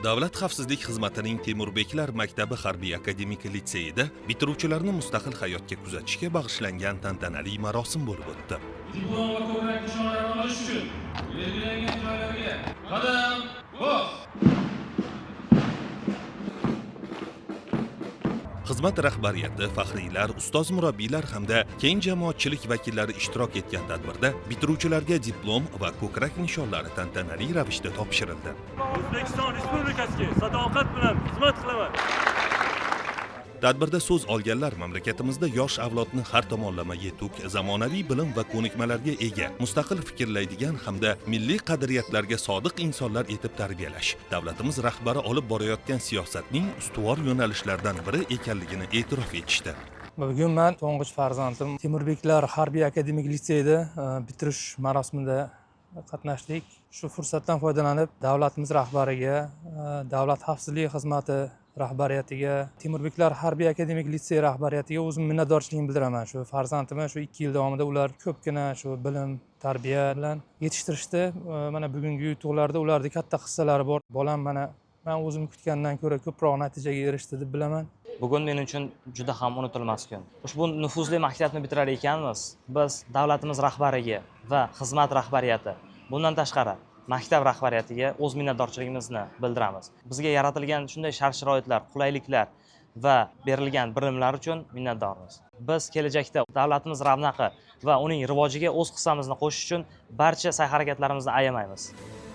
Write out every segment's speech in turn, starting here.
Davlat xavfsizlik xizmatining Temurbeklar maktabi harbiy akademik litseyida bitiruvchilarni mustaqil hayotga kuzatishga bag'ishlangan tantanali marosim bo'lib o'tdi. Diplom va ko'krak nishonlarini olish uchun belgilangan joylarga qadam bos. Xizmat rahbariyati, faxriylar, ustoz murabbiylar hamda keng jamoatchilik vakillari ishtirok etgan tadbirda bitiruvchilarga diplom va ko'krak nishonlari tantanali ravishda topshirildi. O'zbekiston Respublikasiga sadoqat bilan xizmat qilaman. Tadbirda so'z olganlar mamlakatimizda yosh avlodni har tomonlama yetuk, zamonaviy bilim va ko'nikmalarga ega, mustaqil fikrlaydigan hamda milliy qadriyatlarga sodiq insonlar etib tarbiyalash davlatimiz rahbari olib borayotgan siyosatning ustuvor yo'nalishlaridan biri ekanligini e'tirof etishdi. Bugun men to'ng'ich farzandim Temurbeklar harbiy akademik litseyida bitirish marosimida qatnashdik. Shu fursatdan foydalanib davlatimiz rahbariga, davlat xavfsizlik xizmati rahbariyatiga, Temurbeklar harbiy akademik litsey rahbariyatiga o'zim minnatdorchiligimni bildiraman. Shu farzandimni shu 2 yil davomida ular ko'pgina shu bilim, tarbiya bilan yetishtirishdi. Mana bugungi yutuqlarda ularning katta hissalari bor. Bolam men o'zim kutgandan ko'ra ko'proq natijaga erishdi deb bilaman. Bugun men uchun juda ham unutilmas kun. Ushbu nufuzli maktabni bitirar ekanmiz. Biz davlatimiz rahbariga va xizmat rahbariyati, bundan tashqari maktab rahbariyatiga o'z minnatdorchiligimizni bildiramiz. Bizga yaratilgan shunday shart-sharoitlar, qulayliklar va berilgan bilimlar uchun minnatdormiz. Biz kelajakda davlatimiz ravnaqi va uning rivojiga o'z hissamizni qo'shish uchun barcha sa'y-harakatlarimizni ayamaymiz.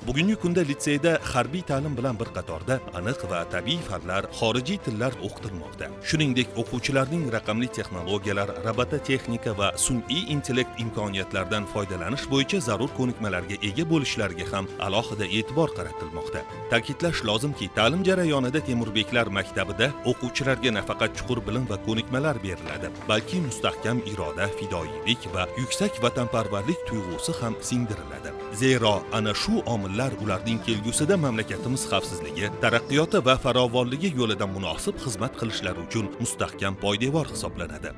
Bugungi kunda litseyda harbiy ta'lim bilan bir qatorda aniq va tabiiy fanlar, xorijiy tillar o'qitilmoqda. Shuningdek, o'quvchilarning raqamli texnologiyalar, robototexnika va sun'iy intellekt imkoniyatlaridan foydalanish bo'yicha zarur ko'nikmalarga ega bo'lishlariga ham alohida e'tibor qaratilmoqda. Ta'kidlash lozimki, ta'lim jarayonida Temurbeklar maktabida o'quvchilarga nafaqat chuqur bilim va ko'nikmalar beriladi, balki mustahkam iroda, fidoyilik va yuksak vatanparvarlik tuyg'usi ham singdiriladi. Zero ana shu omillar ularning kelgusida mamlakatimiz xavfsizligi, taraqqiyoti va farovonligi yo'lida munosib xizmat qilishlari uchun mustahkam poydevor hisoblanadi.